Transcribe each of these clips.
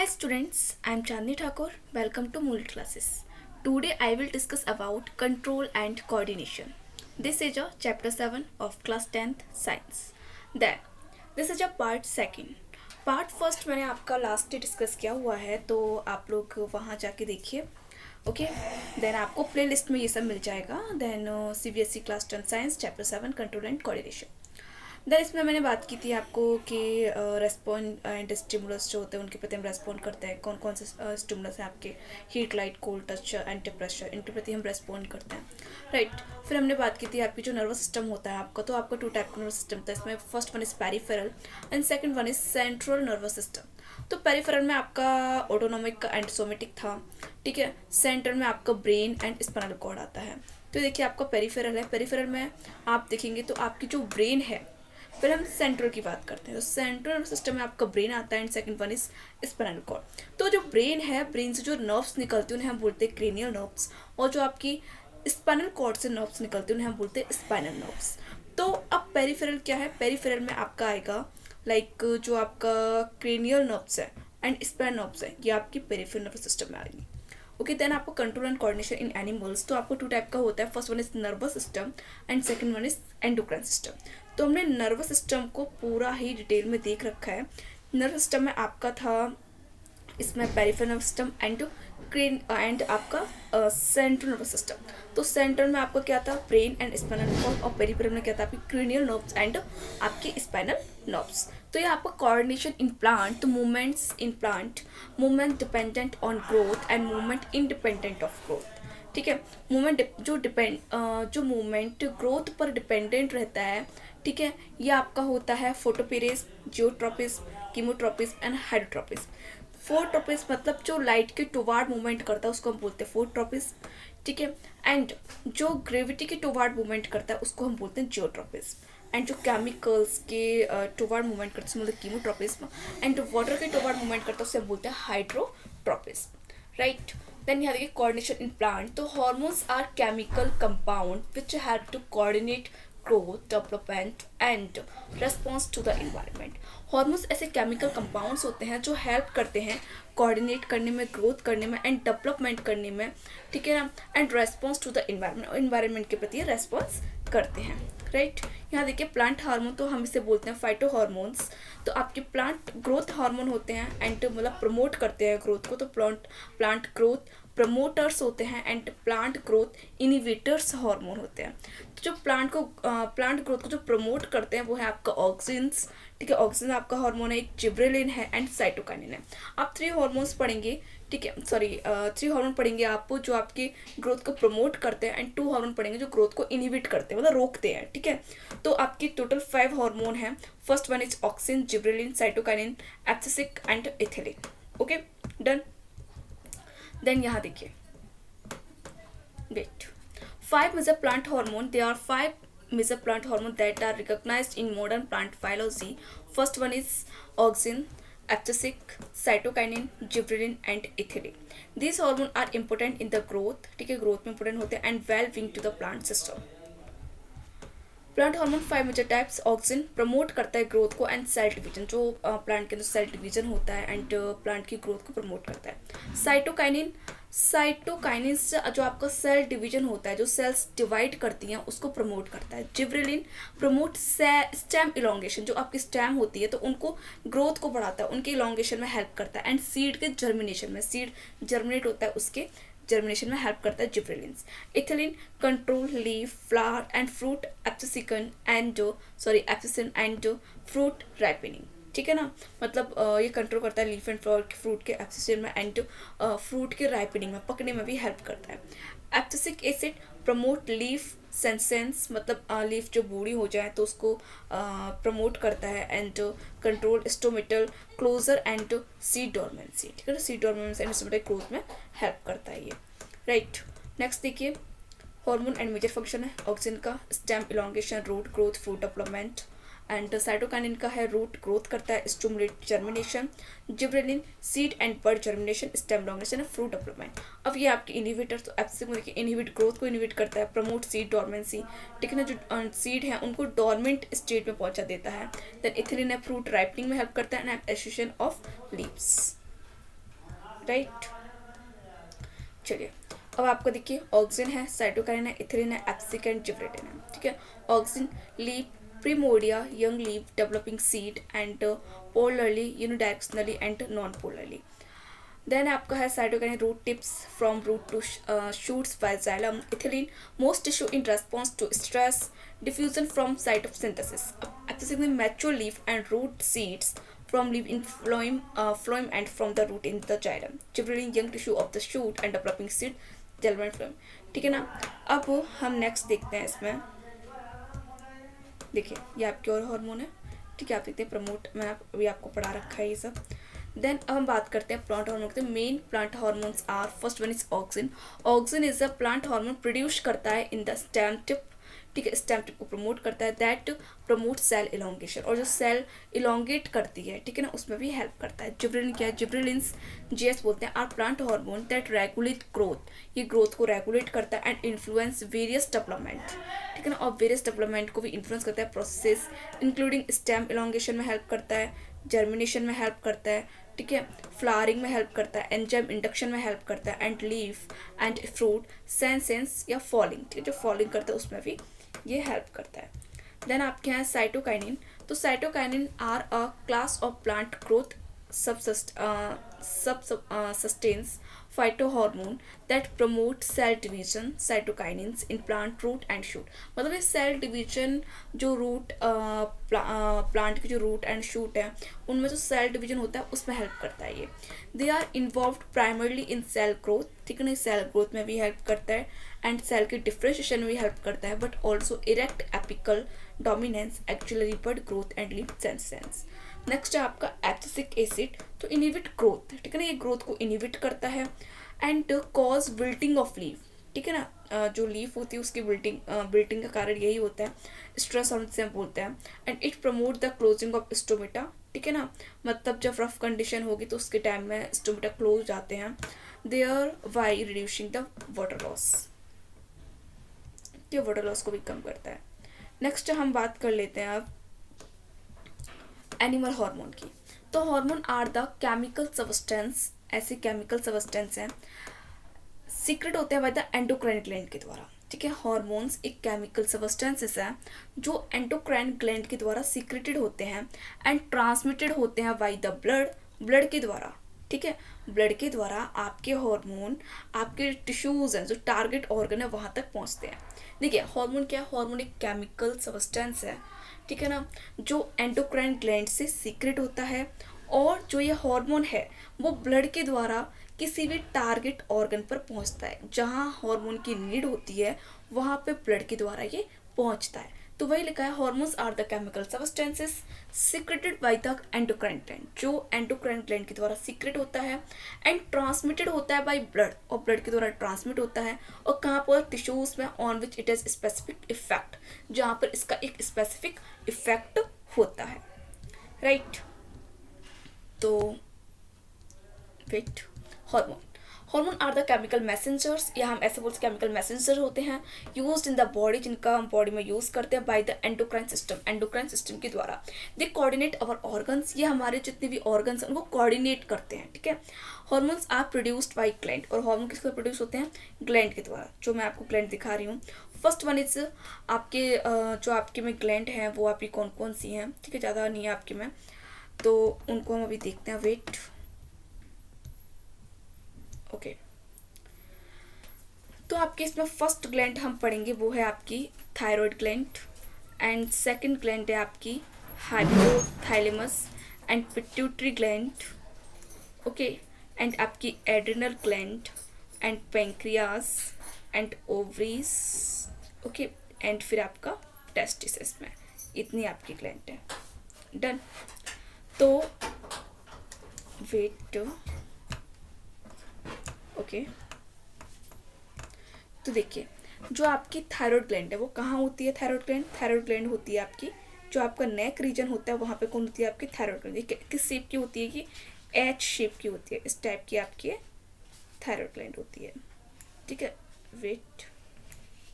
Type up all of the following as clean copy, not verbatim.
Hi students, I am Chandni Thakur. Welcome to Moodle classes. Today I will discuss about control and coordination. This is a chapter 7 of class 10th science. Then this is a part second. Part first मैंने आपका last day discuss किया हुआ है, तो आप लोग वहाँ जाके देखिए. ओके, देन आपको प्ले लिस्ट में ये सब मिल जाएगा. Then CBSE class 10 science chapter 7 control and coordination. Then इसमें मैंने बात की थी आपको कि रेस्पॉन्ड एंड स्टिमुलस जो होते हैं उनके प्रति हम रेस्पॉन्ड करते हैं. कौन कौन से स्टिमुलस हैं आपके? Heat, light, cold, touch and temperature, इनके प्रति हम रेस्पॉन्ड करते हैं. राइट. फिर हमने बात की थी आपकी जो नर्वस सिस्टम होता है आपका, तो आपका 2 टाइप का नर्वस सिस्टम था. इसमें first one is peripheral and second one is central nervous system. तो पेरिफेरल में आपका ऑटोनॉमिक एंड सोमेटिक था. ठीक है. सेंट्रल में आपका ब्रेन एंड स्पाइनल कॉर्ड आता है. तो देखिए आपका पेरिफेरल है. पेरिफेरल में आप देखेंगे तो आपकी जो ब्रेन है, फिर हम सेंट्रल की बात करते हैं. तो सेंट्रल सिस्टम में आपका ब्रेन आता है and second one is spinal cord. तो जो ब्रेन है, ब्रेन से जो नर्व्स निकलते हैं उन्हें हम बोलते हैं क्रेनियल नर्व्स, और जो आपकी स्पाइनल कॉर्ड से नर्व्स निकलते हैं उन्हें हम बोलते हैं स्पाइनल नर्व्स. तो अब पेरिफेरल क्या है? पेरिफेरल में आपका आएगा लाइक जो आपका क्रेनियल नर्व्स है एंड स्पाइनल नर्व्स है, ये आपकी पेरिफेरल नर्वस सिस्टम में आएगी. ओके. देन आपको control and coordination in animals, तो आपको 2 टाइप का होता है. First one is nervous system and second one is endocrine system. तो हमने नर्वस सिस्टम को पूरा ही डिटेल में देख रखा है. नर्वस सिस्टम में आपका था इसमें पेरिफेरल नर्वस सिस्टम एंड आपका सेंट्रल नर्वस सिस्टम. तो सेंट्रल में आपका क्या था? ब्रेन एंड स्पाइनल कॉर्ड, और पेरिफेरल में क्या था? आपकी क्रेनियल नर्व्स एंड आपकी स्पाइनल नर्व्स. तो ये आपका कोऑर्डिनेशन इन प्लांट, तो movements in plant, movement dependent on growth and movement independent of growth. ठीक है. मूवमेंट जो मूवमेंट ग्रोथ पर डिपेंडेंट रहता है, ठीक है, ये आपका होता है फोटोपेरेस, जियोट्रोपिस, कीमोट्रोपिस एंड हाइड्रोट्रोपिस. फोटोट्रोपिस मतलब जो लाइट के टुवार्ड मूवमेंट करता है उसको हम बोलते हैं फोटोट्रोपिस. ठीक है. एंड जो ग्रेविटी के टुवार्ड मूवमेंट करता है उसको हम बोलते हैं जियोट्रोपिस. एंड जो केमिकल्स के टुवार्ड मूवमेंट करते हैं मतलब कीमोट्रोपिस. एंड जो वाटर के टुवार्ड मूवमेंट करता है उससे हम बोलते हैं हाइड्रोट्रोपिस. राइट. देन यहाँ देखिए कोऑर्डिनेशन इन प्लांट. तो hormones are chemical compound which help to coordinate growth, development and response to the environment. Hormones ऐसे केमिकल कंपाउंड्स होते हैं जो हेल्प करते हैं कोऑर्डिनेट करने में, ग्रोथ करने में एंड डेवलपमेंट करने में. ठीक है ना. And response to the environment के प्रति रेस्पॉन्स करते हैं. राइट. यहाँ देखिए प्लांट हार्मोन, तो हम इसे बोलते हैं फाइटो हार्मोन्स. तो आपके प्लांट ग्रोथ हार्मोन होते हैं एंड मतलब प्रमोट करते हैं ग्रोथ को. तो प्लांट ग्रोथ प्रमोटर्स होते हैं and plant growth inhibitors hormone होते हैं. तो जो प्लांट ग्रोथ को जो प्रमोट करते हैं वो है आपका ऑक्सिन्स. ठीक है. ऑक्सिन आपका हार्मोन है, एक जिब्रेलिन है एंड साइटोकाइनिन है. आप 3 हार्मोन्स पढ़ेंगे. ठीक है. 3 हार्मोन पढ़ेंगे आप जो आपकी ग्रोथ को प्रमोट करते हैं एंड 2 हार्मोन पढ़ेंगे जो ग्रोथ को इनहिबिट करते हैं, मतलब रोकते हैं. ठीक है. तो आपकी टोटल 5 हार्मोन है. First one is auxin, gibberellin, cytokinin, abscisic and ethylene. Okay. Done. Then यहाँ देखिए wait 5 major plant hormone. There are 5 major plant hormone that are recognized in modern plant biology. First one is auxin, abscisic, cytokinin, gibberellin and ethylene. These hormones are important in the growth. ठीक है. Growth में important होते हैं and well being to the plant system. Plant hormone 5 major types. Auxin promote करता है growth को and cell division, जो plant के अंदर सेल डिवीजन होता है एंड प्लांट की ग्रोथ को प्रमोट करता है. साइटोकाइनिन से जो आपका सेल डिवीजन होता है, जो सेल्स डिवाइड करती हैं उसको प्रमोट करता है. जिब्रेलिन प्रमोट स्टेम इलोंगेशन, जो आपकी स्टेम होती है तो उनको ग्रोथ को बढ़ाता है, उनके इलोंगेशन में हेल्प करता है. एंड सीड के जर्मिनेशन में, सीड जर्मिनेट होता है उसके जर्मिनेशन में हेल्प करता है gibberellins. Ethylene control leaf, flower and fruit abscission and fruit ripening. ठीक है ना. मतलब ये कंट्रोल करता है लीफ एंड फ्लावर फ्रूट के एब्सिसिन में एंड फ्रूट के राइपनिंग में, पकने में भी हेल्प करता है. Abscisic acid promote leaf senescence, मतलब लीफ जो बूढ़ी हो जाए तो उसको प्रमोट करता है and control stomatal closure and seed dormancy. ठीक है ना. Seed dormancy and stomatal growth में हेल्प करता है ये. राइट. नेक्स्ट देखिए हार्मोन एंड मेजर फंक्शन है. ऑक्सिन का stem elongation, root growth, fruit development. And cytokinin का है रूट ग्रोथ करता है, stimulate germination. Gibberellin seed and bird germination, stem elongation and fruit development. अब ये आपके इनहिबिटर, तो एब्सिसिक में देखिए इनहिबिट ग्रोथ को इनहिबिट करता है, प्रमोट सीड डॉर्मेंसी. ठीक है ना. जो सीड है उनको डॉर्मेंट स्टेट में पहुंचा देता है. देन इथिलीन है फ्रूट राइपनिंग में हेल्प करता है and association of leaves. Right. चलिए अब आपको देखिए ऑक्सिन है, साइटोकाइनिन है, इथिलीन है, एप्सिक एंड जिब्रेलिन है, ठीक है। Auxin leave, primordia, young leave, developing seed and polarly, unidirectionally and non polarly. Then आपका है cytokinin root tips from root to shoots by xylem, ethylene most tissue in response to stress, diffusion from site of synthesis, accessing the mature leaf and root seeds from leaf in phloem and from the root in the xylem, gibberellin young tissue of the shoot and developing seed, xylem and phloem, ठीक है ना। अब हम next देखते हैं इसमें, देखिए ये आपके और हार्मोन है, ठीक है। आप देखते हैं प्रमोट, मैंने अभी आपको पढ़ा रखा है ये सब। देन अब हम बात करते हैं प्लांट हार्मोन के। Main plant hormones are, first one is auxin. Auxin is a plant hormone produce करता है इन द स्टेम टिप, ठीक है, स्टेम टिप को प्रमोट करता है, दैट प्रमोट सेल इलोंगेशन, और जो सेल इलोंगेट करती है, ठीक है ना, उसमें भी हेल्प करता है। जिब्रेलिन क्या है, जिब्रेलिन्स जीएस बोलते हैं, are plant hormone that regulate growth, ये ग्रोथ को रेगुलेट करता है एंड इन्फ्लुएंस वेरियस डेवलपमेंट, ठीक है ना, और वेरियस डेवलपमेंट को भी इन्फ्लुएंस करता है, प्रोसेस इंक्लूडिंग स्टेम इलोंगेशन में हेल्प करता है, जर्मिनेशन में हेल्प करता है, ठीक है, फ्लावरिंग में हेल्प करता है, एंजाइम इंडक्शन में हेल्प करता है, and leaf and fruit senescence या फॉलिंग, ठीक है, जो फॉलिंग करता है उसमें भी ये हेल्प करता है। देन आपके यहाँ साइटोकाइनिन, तो cytokinin are a class of plant growth subsustains phytohormone that promote cell division, cytokinins in plant root and shoot, मतलब ये सेल डिवीजन जो रूट प्लांट की जो रूट एंड शूट है उनमें जो सेल डिवीजन होता है उसमें हेल्प करता है ये। They are involved primarily in cell growth, ठीक है ना, सेल ग्रोथ में भी हेल्प करता है एंड सेल के डिफ्रेंशिएशन में भी हेल्प करता है, but also erect apical dominance, actually bird growth and leaf senescence. Next है आपका एब्सिसिक एसिड, तो इनिबिट ग्रोथ, ठीक है ना, ये ग्रोथ को इनिबिट करता है and cause wilting of leaf, ठीक है ना, जो लीफ होती है उसकी विल्टिंग का कारण यही होता है, स्ट्रेस हार्मोन से हम बोलते हैं, and it promote the closing of stomata, ठीक है ना, मतलब जब रफ कंडीशन होगी तो उसके टाइम में स्टोमेटा क्लोज जाते हैं, thereby reducing the water loss, ये वाटर लॉस को भी कम करता है। नेक्स्ट हम बात कर लेते हैं अब एनिमल हार्मोन की। तो hormone are the chemical substance, ऐसे केमिकल सब्सटेंस हैं सीक्रेट होते हैं बाय द एंडोक्राइन ग्लैंड के द्वारा, ठीक है। हार्मोन्स एक केमिकल सब्सटेंसेस हैं जो एंडोक्राइन ग्लैंड के द्वारा सीक्रेटेड होते हैं एंड ट्रांसमिटेड होते हैं बाय द ब्लड के द्वारा, ठीक है। ब्लड के द्वारा आपके हार्मोन आपके टिश्यूज हैं जो टारगेट ऑर्गन है वहाँ तक पहुँचते हैं। देखिए हार्मोन क्या है, हार्मोन एक केमिकल सब्सटेंस है, ठीक है ना, जो एंडोक्राइन ग्लैंड से सीक्रेट होता है, और जो ये हार्मोन है वो ब्लड के द्वारा किसी भी टारगेट ऑर्गन पर पहुंचता है, जहां हार्मोन की नीड होती है वहां पे ब्लड के द्वारा ये पहुंचता है। तो वही लिखा है hormones are the chemical substances secreted by the endocrine gland, जो एंडोक्राइन ग्लैंड के द्वारा सीक्रेट होता है एंड ट्रांसमिटेड होता है बाय ब्लड, और ब्लड के द्वारा ट्रांसमिट होता है, और कहाँ पर टिश्यूज में on which it is specific effect, जहाँ पर इसका एक स्पेसिफिक इफेक्ट होता है, राइट। तो wait, hormone are the chemical messengers, या हम ऐसे बोलते केमिकल मैसेंजर होते हैं यूज्ड इन द बॉडी, जिनका हम बॉडी में यूज करते हैं बाय द एंडोक्राइन सिस्टम के द्वारा। दे कोऑर्डिनेट अवर ऑर्गन्स, ये हमारे जितने भी ऑर्गन्स हैं उनको कोऑर्डिनेट करते हैं, ठीक है। Hormones are produced by gland, और हार्मोन किसके प्रोड्यूस होते हैं, ग्लैंड के द्वारा, जो मैं आपको ग्लैंड दिखा रही हूँ। फर्स्ट वन इज आपके जो आपके में ग्लैंड हैं वो आपकी कौन कौन सी हैं, ठीक है, ज़्यादा नहीं है आपके में, तो उनको हम अभी देखते हैं। Wait, okay. तो आपके इसमें फर्स्ट ग्लैंड हम पढ़ेंगे वो है आपकी thyroid gland, and second gland है आपकी hypothalamus and pituitary gland, okay, and आपकी adrenal gland and pancreas and ovaries, okay, and फिर आपका टेस्टिस में, इतनी आपकी ग्लैंड है। डन। तो वेट, ओके, तो देखिए जो आपकी थायराइड ग्लैंड है वो कहाँ होती है, थायराइड ग्लैंड होती है आपकी जो आपका नेक रीजन होता है वहाँ पे कौन होती है आपकी थायराइड ग्लैंड, किस शेप की होती है कि एच शेप की होती है, इस टाइप की आपकी थायराइड ग्लैंड होती है, ठीक है। वेट,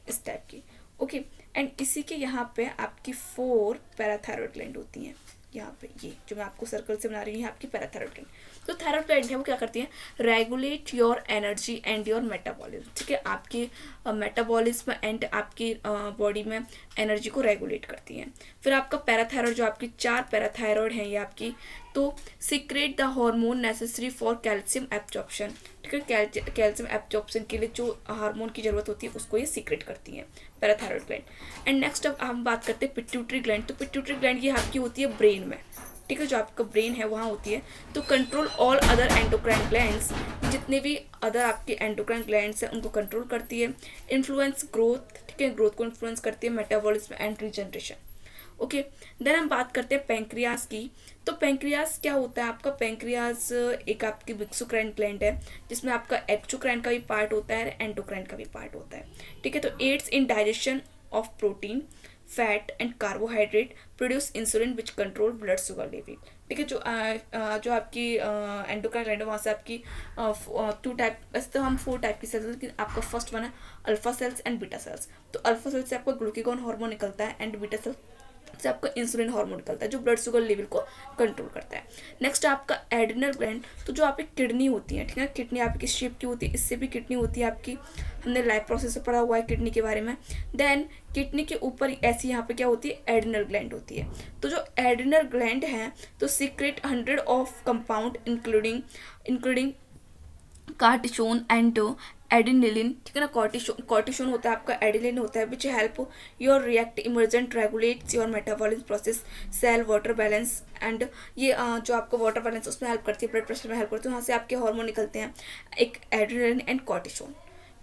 इस टाइप की, ओके, एंड इसी के यहाँ पे आपकी 4 पैराथायराइड ग्लैंड होती हैं, यहाँ पे ये जो मैं आपको सर्कल से बना रही हूँ, आपकी पैराथायरॉइड ग्लैंड। तो थायराइड ग्लैंड है वो क्या करती है, regulate your energy and your metabolism, ठीक है, आपकी मेटाबॉलिज्म एंड आपकी बॉडी में एनर्जी को रेगुलेट करती हैं। फिर आपका पैराथायरॉइड, जो आपकी 4 पैराथायरॉइड हैं ये आपकी, तो secret the hormone necessary for calcium absorption, ठीक है, कैल्शियम एब्जॉर्प्शन के लिए जो हार्मोन की जरूरत होती है उसको ये सीक्रेट करती हैं पैराथायरॉइड ग्लैंड। एंड नेक्स्ट अब हम बात करते हैं पिट्यूटरी ग्लैंड। तो पिट्यूटरी ग्लैंड ये आपकी होती है ब्रेन में, ठीक है, जो आपका ब्रेन है वहाँ होती है। तो control all other endocrine glands, जितने भी अदर आपके एंडोक्राइन ग्लैंड्स हैं उनको कंट्रोल करती है। इन्फ्लुएंस ग्रोथ, ठीक है, ग्रोथ को इन्फ्लुएंस करती है, metabolism and regeneration. Okay, then हम बात करते हैं पेंक्रियाज की। तो पेंक्रियाज क्या होता है आपका, पेंक्रियाज एक आपकी एक्सोक्राइन ग्लैंड है जिसमें आपका एक्सोक्राइन का भी पार्ट होता है, एंडोक्राइन का भी पार्ट होता है, ठीक है। तो aids in digestion of protein, fat and carbohydrate, produce insulin which control blood sugar level, ठीक है। जो आपकी एंडोक्राइन ग्लैंड है वहाँ से आपकी 2 टाइप, वैसे तो हम 4 टाइप की सेल्स, लेकिन आपका फर्स्ट वन है alpha cells and beta cells. तो अल्फा सेल्स से आपका ग्लूकागॉन हार्मोन निकलता है एंड बीटा सेल्स से आपका इंसुलिन हार्मोन निकलता है जो ब्लड शुगर लेवल को कंट्रोल करता है। नेक्स्ट आपका एड्रिनल ग्लैंड, तो जो आपकी किडनी होती है, ठीक है, किडनी आपकी किस शेप की होती है, इससे भी किडनी होती है आपकी, हमने लाइफ प्रोसेस से पढ़ा हुआ है किडनी के बारे में। देन किडनी के ऊपर ऐसी यहाँ पे क्या होती है, एड्रिनल ग्लैंड होती है। तो जो एड्रिनल ग्लैंड है तो secrete 100 of compound including cortisone and adrenaline, ठीक है ना, कॉर्टिसोन होता है आपका, एडिनिलिन होता है, which help your react emergent, regulates your metabolism process, cell water balance and ये जो आपका वाटर बैलेंस उसमें हेल्प करती है, ब्लड प्रेशर में हेल्प करती है, वहाँ से आपके हार्मोन निकलते हैं, एक एड्रिनलिन एंड कॉर्टिसोन,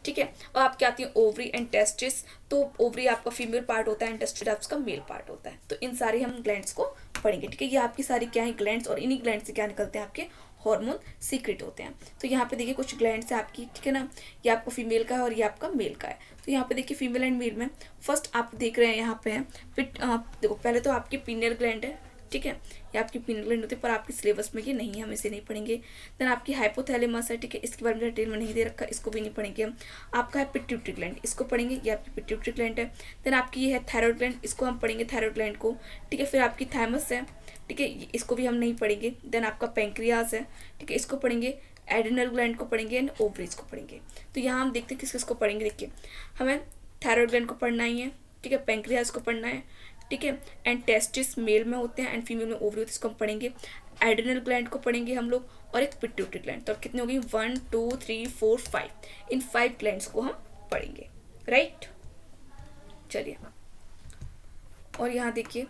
ठीक है। और आपकी आती है ओवरी एंड टेस्टिस। तो ओवरी आपका फीमेल पार्ट होता है एंड टेस्टिस आपका मेल पार्ट होता है। तो इन सारी हम ग्लैंड्स को पढ़ेंगे, ठीक है। ये आपकी सारी क्या है ग्लैंड्स, और इन्हीं ग्लैंड से क्या निकलते हैं, आपके हार्मोन सीक्रेट होते हैं। तो यहाँ पे देखिए कुछ ग्लैंड्स है आपकी, ठीक है ना, ये आपका फीमेल का है और ये आपका मेल का है। तो यहाँ पे देखिए फीमेल एंड मेल में फर्स्ट आप देख रहे हैं यहाँ पे है, फिर देखो पहले तो आपकी पीनियल ग्लैंड है, ठीक है, ये आपकी पीनियल ग्लैंड होती है, पर आपके सिलेबस में ये नहीं है, हम इसे नहीं पढ़ेंगे। देन आपकी हाइपोथैलेमस है, ठीक है, इसके बारे में डिटेल में नहीं दे रखा, इसको भी नहीं पढ़ेंगे हम। आपका है पिट्यूटरी ग्लैंड, इसको पढ़ेंगे, ये आपकी पिट्यूटरी ग्लैंड है। देन आपकी ये है थायराइड ग्लैंड, इसको हम पढ़ेंगे थायराइड ग्लैंड को, ठीक है। फिर आपकी थाइमस है, ठीक है, इसको भी हम नहीं पढ़ेंगे। देन आपका पेंक्रियाज है, ठीक है, इसको पढ़ेंगे, एड्रिनल ग्लैंड को पढ़ेंगे एंड ओवरीज को पढ़ेंगे। तो यहाँ हम देखते हैं किस किस को पढ़ेंगे। देखिए हमें थायराइड ग्लैंड को पढ़ना ही है, ठीक है, पेंक्रियाज को पढ़ना है, ठीक है, एंड टेस्टिस मेल में होते हैं एंड फीमेल में ओवरी होती है, इसको हम पढ़ेंगे। एड्रिनल ग्लैंड को पढ़ेंगे हम लोग, और एक पिट्यूटरी ग्लैंड। तो अब कितने हो गई, 1 2 3 4 5, इन 5 ग्लैंड्स को हम पढ़ेंगे, राइट। चलिए, और यहाँ देखिए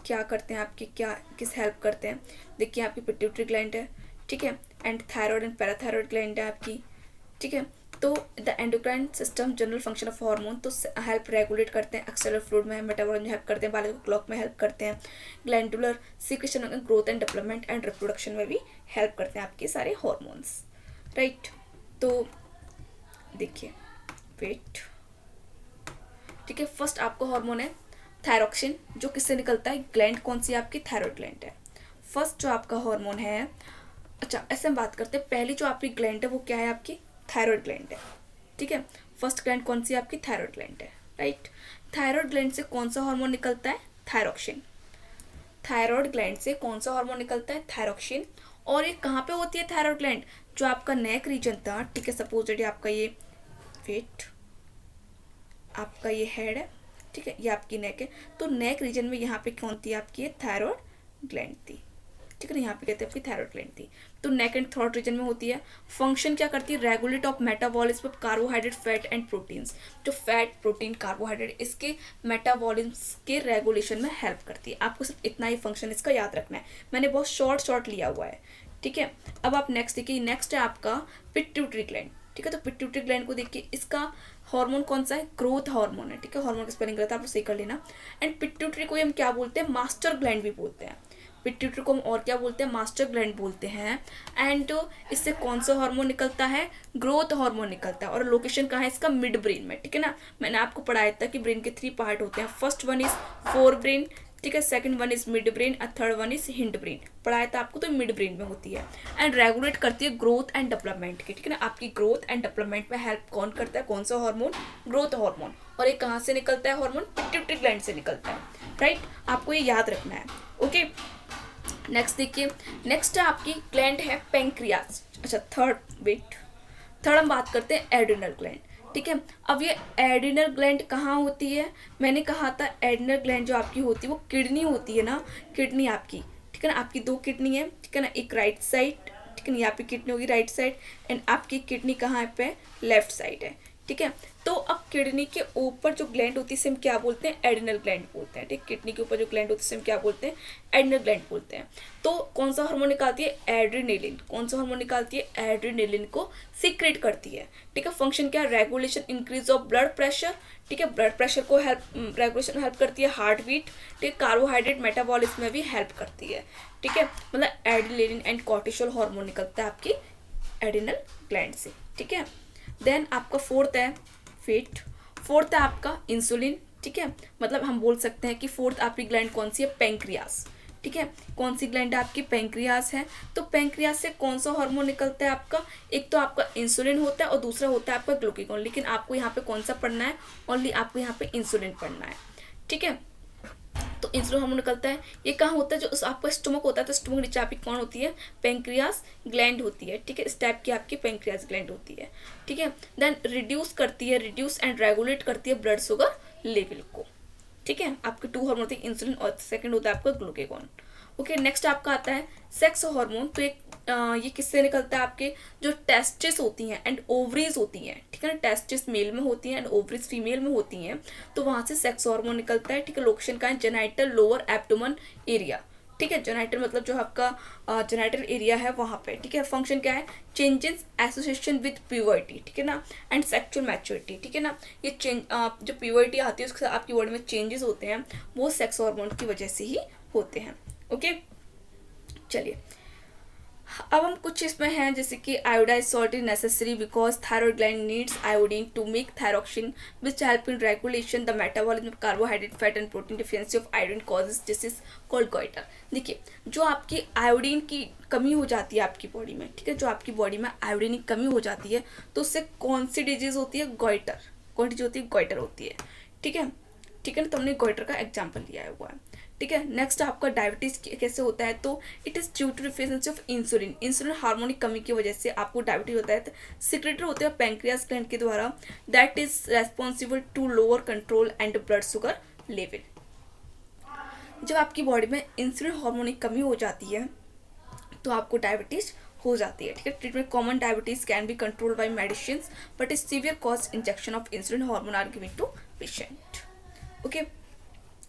क्या करते हैं आपकी, क्या किस हेल्प करते हैं। देखिए आपकी पिट्यूटरी ग्लैंड है, ठीक है, and thyroid and parathyroid gland है आपकी, ठीक है। तो the endocrine system general function of hormone, तो हेल्प रेगुलेट करते हैं, एक्सेलर फ्लूइड में मेटाबॉलिज्म में हेल्प करते हैं, बायोलॉजिकल क्लॉक में हेल्प करते हैं, ग्लैंडुलर सीक्रेशन में growth and development and reproduction में भी हेल्प करते हैं आपके सारे हार्मोन्स, राइट। तो देखिए वेट, ठीक है, फर्स्ट आपका हार्मोन है थायरोक्सिन, जो किससे निकलता है, ग्लैंड कौन सी आपकी, थायराइड ग्लैंड है। फर्स्ट जो आपका हार्मोन है, अच्छा ऐसे हम बात करते हैं, पहली जो आपकी ग्लैंड है वो क्या है, आपकी थायराइड ग्लैंड है, ठीक है। फर्स्ट ग्लैंड कौन सी आपकी, थायराइड ग्लैंड है, राइट। थायराइड ग्लैंड से कौन सा हार्मोन निकलता है, थायरोक्सिन। थायराइड ग्लैंड से कौन सा हार्मोन निकलता है, थायरोक्सिन। और ये कहाँ पे होती है थायराइड ग्लैंड, जो आपका नेक रीजन था, ठीक है, सपोज आपका ये वेट, आपका ये हेड है, ठीक है, ये आपकी नेक है, तो नेक रीजन में यहाँ पे कौन थी आपकी, थायराइड ग्लैंड थी, ठीक है ना, यहाँ पे कहते हैं आपकी थायराइड ग्लैंड थी। तो नेक एंड थ्रोट रीजन में होती है। फंक्शन क्या करती है, regulate of metabolism of carbohydrate, fat and proteins, जो फैट प्रोटीन कार्बोहाइड्रेट इसके मेटाबॉलिज्म के रेगुलेशन में हेल्प करती है। आपको सिर्फ इतना ही फंक्शन इसका याद रखना है, मैंने बहुत शॉर्ट लिया हुआ है, ठीक है। अब आप नेक्स्ट देखिए, नेक्स्ट है आपका पिट्यूटरी ग्लैंड, ठीक है। तो पिट्यूटरी ग्लैंड को देखिए, इसका हार्मोन कौन सा है, ग्रोथ हार्मोन है, ठीक है, हार्मोन की स्पेलिंग गलत है आप सही कर लेना। एंड पिट्यूटरी को हम क्या बोलते हैं, मास्टर ग्लैंड भी बोलते हैं। पिट्यूटरी को हम और क्या बोलते हैं, मास्टर ग्लैंड बोलते हैं। एंड इससे कौन सा हार्मोन निकलता है, ग्रोथ हार्मोन निकलता है। और लोकेशन कहाँ है इसका, मिड ब्रेन में, ठीक है ना। मैंने आपको पढ़ाया था कि ब्रेन के 3 पार्ट होते हैं, first one is forebrain, ठीक है, second one is midbrain और third one is hindbrain, पढ़ाया था आपको। तो मिड ब्रेन में होती है एंड रेगुलेट करती है ग्रोथ एंड डेवलपमेंट की, ठीक है ना। आपकी ग्रोथ एंड डेवलपमेंट में हेल्प कौन करता है, कौन सा हार्मोन, ग्रोथ हार्मोन। और ये कहाँ से निकलता है हार्मोन, पिट्यूटरी ग्लैंड से निकलता है, राइट। आपको ये याद रखना है, ओके। नेक्स्ट देखिए, नेक्स्ट आपकी ग्लैंड है पेंक्रियाज। अच्छा, थर्ड हम बात करते हैं एड्रिनल ग्लैंड। ठीक है, अब ये एड्रिनल ग्लैंड कहाँ होती है? मैंने कहा था एड्रिनल ग्लैंड जो आपकी होती है वो किडनी होती है ना, किडनी आपकी, ठीक है ना, आपकी 2 किडनी है, ठीक है ना, एक राइट साइड, ठीक है ना, यहाँ पे किडनी होगी राइट साइड, एंड आपकी किडनी कहाँ पे लेफ्ट साइड है। ठीक है, तो अब किडनी के ऊपर जो ग्लैंड होती है इसे हम क्या बोलते हैं? एड्रिनल ग्लैंड बोलते हैं। ठीक, किडनी के ऊपर जो ग्लैंड होती है इसे हम क्या बोलते हैं? एड्रिनल ग्लैंड बोलते हैं। तो कौन सा हार्मोन निकालती है? एड्रिनेलिन। कौन सा हार्मोन निकालती है? एड्रिनेलिन को सीक्रेट करती है। ठीक है, फंक्शन क्या है? Regulation, increase of blood pressure. ठीक है, ब्लड प्रेशर को रेगुलेशन हेल्प करती है, हार्ट बीट, ठीक है, कार्बोहाइड्रेट मेटाबॉलिज्म में भी हेल्प करती है। ठीक है, मतलब एड्रिनेलिन एंड कॉर्टिसोल हार्मोन निकलता है आपकी एड्रिनल ग्लैंड से। ठीक है, देन आपका फोर्थ है आपका इंसुलिन। ठीक है, मतलब हम बोल सकते हैं कि फोर्थ आपकी ग्लैंड कौन सी है? पेंक्रियास। ठीक है, कौन सी ग्लैंड है आपकी? पेंक्रियास है। तो पेंक्रियास से कौन सा हार्मोन निकलता है आपका? एक तो आपका इंसुलिन होता है और दूसरा होता है आपका ग्लूकागॉन, लेकिन आपको यहाँ पे कौन सा पढ़ना है? ओनली आपको यहाँ पे इंसुलिन पढ़ना है। ठीक है, तो इंसुलिन हार्मोन निकलता है। ये कहाँ होता है? जो आपका स्टमक होता है, तो स्टमक नीचे आपकी कौन होती है? पेंक्रियास ग्लैंड होती है। ठीक है, इस टाइप की आपकी पेंक्रियास ग्लैंड होती है। ठीक है, देन रिड्यूस एंड रेगुलेट करती है ब्लड शुगर लेवल को। ठीक है, आपके 2 हार्मोन होते हैं, इंसुलिन और सेकंड होता है आपका ग्लूकागॉन। ओके, नेक्स्ट आपका आता है सेक्स हार्मोन। तो ये किससे निकलता है? आपके जो टेस्टिस होती हैं एंड ओवरीज होती हैं, ठीक है ना, टेस्टिस मेल में होती हैं एंड ओवरीज फीमेल में होती हैं, तो वहां से सेक्स हार्मोन निकलता है। ठीक है, लोकेशन का है जेनाइटल लोअर एब्डोमेन एरिया। ठीक है, जेनाइटल मतलब जो आपका जेनाइटल एरिया है वहां पे। ठीक है, फंक्शन क्या है? चेंजेस एसोसिएशन विद प्यूबर्टी, ठीक है ना, एंड सेक्सुअल मैच्योरिटी। ठीक है ना, ये चेंज जो प्यूबर्टी आती है उसके साथ आपकी बॉडी में चेंजेस होते हैं, वो सेक्स हार्मोन की वजह से ही होते हैं। ओके, चलिए अब हम कुछ इसमें हैं, जैसे कि iodized salt is necessary because thyroid gland needs iodine to make thyroxine which help in regulation the metabolism of carbohydrate fat and protein. Deficiency of iodine causes disease called goitre. देखिए, जो आपकी आयोडीन की कमी हो जाती है आपकी body में, ठीक है, जो आपकी बॉडी में आयोडीन की कमी हो जाती है, तो उससे कौन सी डिजीज होती है? गॉइटर। कौन डिजीज होती है? गॉइटर होती है। ठीक है, ठीक है ना, तो हमने गॉइटर का एग्जाम्पल लिया हुआ है। ठीक है, नेक्स्ट आपका डायबिटीज कैसे होता है? तो it is due to deficiency of insulin hormone की कमी की वजह से आपको डायबिटीज होता है। सिक्रेटेड होते हैं पैंक्रियास ग्लैंड के द्वारा, that is responsible to lower control and blood sugar level. जब आपकी बॉडी में इंसुलिन हार्मोन की कमी हो जाती है तो आपको डायबिटीज हो जाती है। ठीक है, treatment common diabetes can be controlled by medicine but is severe cause injection of insulin hormone are given to patient. Okay,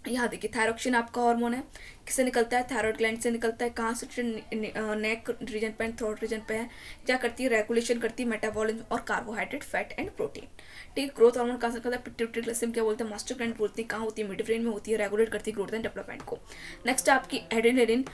यहाँ देखिए, थायरोक्सिन आपका हार्मोन है, किससे निकलता है? थायराइड ग्लैंड से निकलता है। कहाँ से? नेक रीजन पे, थ्रोट रीजन पे है। क्या करती है? रेगुलेशन करती है मेटाबॉलिज्म और कार्बोहाइड्रेट, फैट एंड प्रोटीन। ठीक है, ग्रोथ हार्मोन कहाँ से निकलता है? पिट्यूटरी ग्लैंड से क्या बोलते हैं? मास्टर ग्लैंड बोलते हैं। कहाँ होती है? मिड ब्रेन में होती है, रेगुलेट करती है ग्रोथ एंड डेवलपमेंट को। नेक्स्ट आपकी एड्रेनलिन।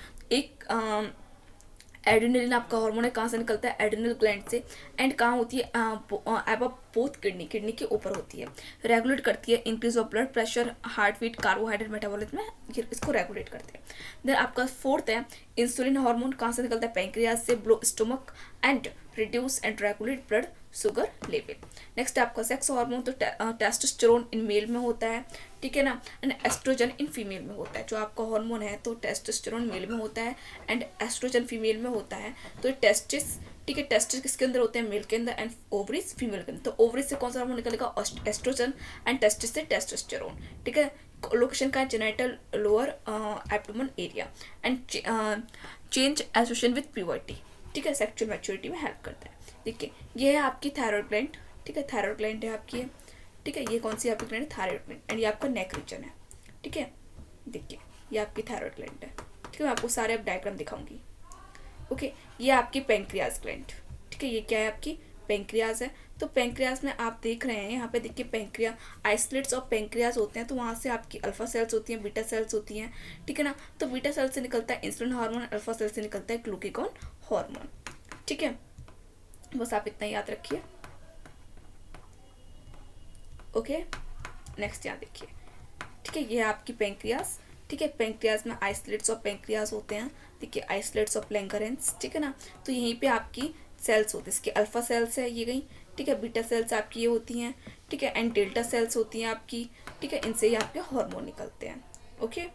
एड्रेनलिन आपका हार्मोन है, कहाँ से निकलता है? एड्रेनल ग्लैंड से, एंड कहाँ होती है? एबव बोथ किडनी के ऊपर होती है। रेगुलेट करती है increase of blood pressure, heart beat, carbohydrate metabolism में, इसको रेगुलेट करते हैं। देन आपका फोर्थ है इंसुलिन हार्मोन, कहाँ से निकलता है? पैंक्रियास से, blow stomach and reduce and regulate blood sugar level. Next आपका सेक्स हार्मोन, तो टेस्टोस्टेरोन इन मेल में होता है, ठीक है ना, एंड एस्ट्रोजन इन फीमेल में होता है। जो आपका हार्मोन है तो टेस्टोस्टेरोन मेल में होता है एंड एस्ट्रोजन फीमेल में होता है। तो टेस्टिस, ठीक है, टेस्टिस किसके अंदर होते हैं? मेल के अंदर, एंड ओवरीज फीमेल के अंदर। तो ओवरीज से कौन सा हार्मोन निकलेगा? एस्ट्रोजन, एंड टेस्टिस से टेस्टोस्टेरोन। ठीक है, लोकेशन का है genital lower abdomen area, and change association with puberty. ठीक है, सेक्सुअल मैच्योरिटी में हेल्प करता है। देखिए, ये है आपकी थायराइड ग्लैंड। ठीक है, थायराइड ग्लैंड है आपकी है। ठीक है, ये कौन सी आपकी ग्लैंड है? थायराइड ग्लैंड, एंड ये आपका नेक रीजन है। ठीक है, देखिए, ये आपकी थायराइड ग्लैंड है। ठीक है, मैं आपको सारे अब डायग्राम दिखाऊंगी। ओके, ये आपकी पेंक्रियास ग्लैंड। ठीक है, ये क्या है? आपकी पेंक्रियास है। तो पेंक्रियास में आप देख रहे हैं, यहाँ पे देखिए पेंक्रिया आइसोलेट्स ऑफ पेंक्रियास होते हैं, तो वहाँ से आपकी अल्फा सेल्स होती हैं, बीटा सेल्स होती हैं। ठीक है ना, तो बीटा सेल से निकलता है इंसुलिन हार्मोन, अल्फा सेल से निकलता है ग्लूकागॉन हार्मोन। ठीक है, बस आप इतना याद रखिए। ओके, नेक्स्ट यहाँ देखिए। ठीक है, ये है आपकी पेंक्रियास। ठीक है, पेंक्रियास में आइसोलेट्स ऑफ पेंक्रियास होते हैं। देखिए, आइसोलेट्स ऑफ लैंगरेंस। ठीक है ना, तो यहीं पे आपकी सेल्स होती है, इसकी अल्फा सेल्स है ये गई। ठीक है, बीटा सेल्स आपकी ये होती हैं। ठीक है, एंड डेल्टा सेल्स होती हैं आपकी। ठीक है, इनसे ही आपके हार्मोन निकलते हैं। ओके,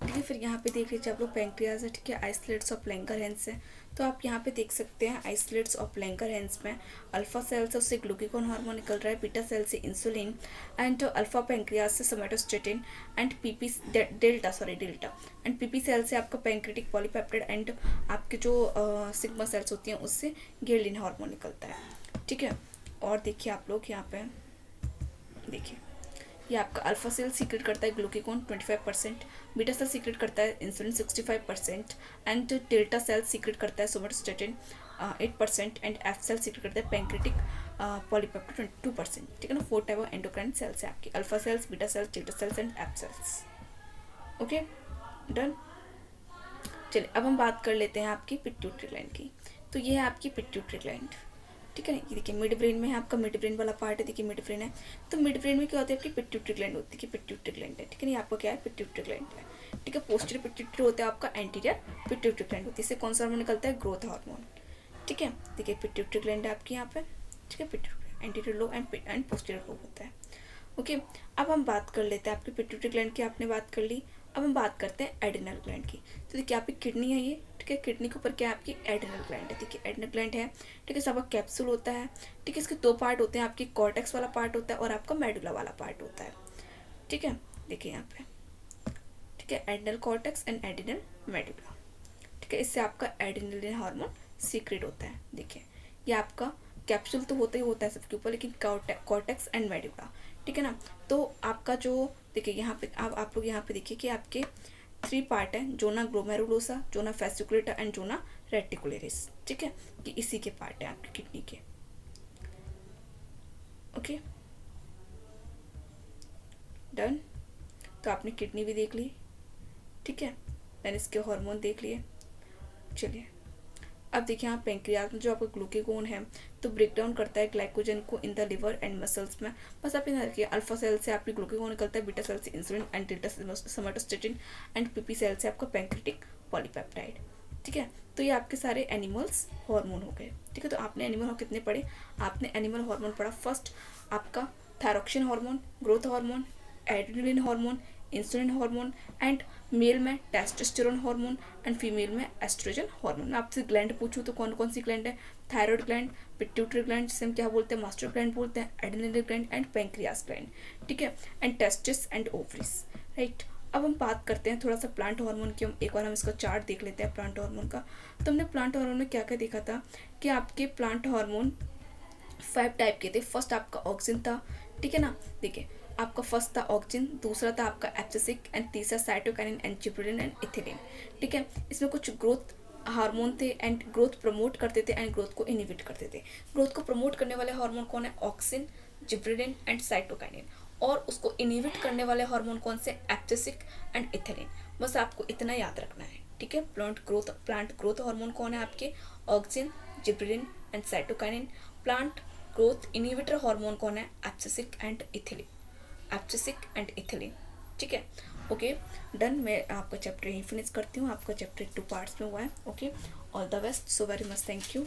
ठीक है। फिर यहाँ पे देख लीजिए आप लोग पैंक्रियाज है, ठीक है, आइसोलेट्स ऑफ लैंगरहैंस है। तो आप यहाँ पे देख सकते हैं आइसोलेट्स ऑफ लैंगरहैंस में अल्फा सेल से उससे ग्लूकागोन हार्मोन निकल रहा है, बीटा सेल से इंसुलिन, एंड अल्फा पैंक्रियाज से somatostatin, and PP delta and PP cell से आपका पैंक्रेटिक पॉलीपेप्टाइड, एंड आपके जो सिग्मा सेल्स होती हैं उससे गिरलिन हार्मोन निकलता है। ठीक है। और देखिए आप लोग यहाँ पे देखिए, ये आपका अल्फा सेल सीक्रेट करता है ग्लूकागोन 25%, बीटा सेल सीक्रेट करता है insulin 65%, and delta cell secrete करता है somatostatin 8%, and F cell secrete करता है पैंक्रेटिक पॉलीपेप्टाइड 22%। ठीक है ना। 4 टाइप ऑफ एंडोक्राइन सेल्स है आपकी, alpha cells, beta cells, delta cells and F cells. Okay, done. चलिए अब हम बात कर लेते हैं आपकी पिट्यूटरी ग्लैंड की। तो ये है आपकी पिट्यूटरी ग्लैंड। ठीक है ना। ये देखिए मिड ब्रेन में है आपका, मिड ब्रेन वाला पार्ट है, देखिए मिड ब्रेन है। तो मिड ब्रेन में क्या होता है आपकी पिट्यूटरी ग्लैंड होती है कि पिट्यूटरी ग्लैंड है। ठीक है ना। आपका क्या है पिट्यूटरी ग्लैंड है। ठीक है। पोस्टीरियर पिट्यूटरी होता है आपका, एंटीरियर पिट्यूटरी ग्लैंड होती है। इससे कौन सा हार्मोन निकलता है? Growth hormone. ठीक है। देखिए पिट्यूटरी ग्लैंड है आपकी यहाँ पे। ठीक है। Pituitary anterior lobe and posterior lobe होता है। ओके। अब हम बात कर लेते हैं आपकी पिट्यूटरी ग्लैंड की, आपने बात कर ली। अब हम बात करते हैं एड्रिनल ग्लैंड की। तो देखिए आपकी किडनी है ये, ठीक है, किडनी के ऊपर क्या है आपकी एड्रिनल ग्लैंड है। देखिए एड्रिनल ग्लैंड है, ठीक है, सबका कैप्सूल होता है। ठीक है। इसके 2 पार्ट होते हैं, आपकी कॉर्टेक्स वाला पार्ट होता है और आपका मेडुला वाला पार्ट होता है। ठीक है। देखिए यहाँ पे, ठीक है, adrenal cortex and adrenal medulla. ठीक है। इससे आपका एड्रिनलिन हार्मोन सीक्रेट होता है। देखिए ये आपका कैप्सूल तो होता ही होता है सबके ऊपर, लेकिन कॉर्टेक्स एंड मेडुला। ठीक है ना। तो आपका जो देखिए यहाँ पे आप लोग यहाँ पे देखिए कि आपके 3 पार्ट हैं, zona glomerulosa, zona fasciculata and zona reticularis. ठीक है। कि इसी के पार्ट है आपकी किडनी के। Okay, done. तो आपने किडनी भी देख ली, ठीक है, देन इसके हार्मोन देख लिए। चलिए अब देखिए यहाँ पैंक्रियाज में जो आपका ग्लूकागोन है तो ब्रेक डाउन करता है ग्लाइकोजन को in the liver and muscles में। बस आप यहाँ रखिए, अल्फा सेल से आपकी ग्लूकागोन निकलता है, बीटा सेल से इंसुलिन एंड डेल्टा से सोमेटोस्टेटिन, एंड पीपी सेल से आपका पैंक्रेटिक पॉलीपेप्टाइड। ठीक है। तो ये आपके सारे एनिमल्स हार्मोन हो गए। ठीक है। तो आपने एनिमल कितने पढ़े? आपने एनिमल हार्मोन पढ़ा। फर्स्ट आपका thyroxine hormone, growth hormone, adrenaline hormone, insulin hormone, and male में टेस्टोस्टेरोन हार्मोन, एंड फीमेल में एस्ट्रोजन हार्मोन। मैं आपसे ग्लैंड पूछूं तो कौन कौन सी ग्लैंड है? थायराइड ग्लैंड, पिट्यूटरी ग्लैंड जिसे हम क्या बोलते हैं? मास्टर ग्लैंड बोलते हैं, adrenal gland and pancreas gland. ठीक है। And testis and ovaries. Right. अब हम बात करते हैं थोड़ा सा प्लांट हार्मोन की। एक बार हम इसका चार्ट देख लेते हैं प्लांट हार्मोन का। तो हमने प्लांट हार्मोन में क्या क्या देखा था कि आपके प्लांट हार्मोन 5 टाइप के थे। फर्स्ट आपका ऑक्सिन था, ठीक है ना। देखिए आपका फर्स्ट था ऑक्सिन, दूसरा था आपका एब्सिसिक, एंड तीसरा cytokinin and gibberellin and ethylene. ठीक है। इसमें कुछ ग्रोथ हार्मोन थे एंड ग्रोथ प्रमोट करते थे एंड ग्रोथ को इनहिबिट करते थे। ग्रोथ को प्रमोट करने वाले हार्मोन कौन है? Auxin, gibberellin and cytokinin. और उसको इनहिबिट करने वाले हार्मोन कौन से? Abscisic and ethylene. बस आपको इतना याद रखना है। ठीक है। प्लांट ग्रोथ हार्मोन कौन है आपके? Auxin, gibberellin and cytokinin. Plant growth inhibitor hormone कौन है? Abscisic and ethylene. Abscisic and ethylene. ठीक है। Okay, done. मैं आपका चैप्टर यहीं फिनिश करती हूँ। आपका चैप्टर 2 पार्ट्स में हुआ है। Okay, all the best. So very much, thank you.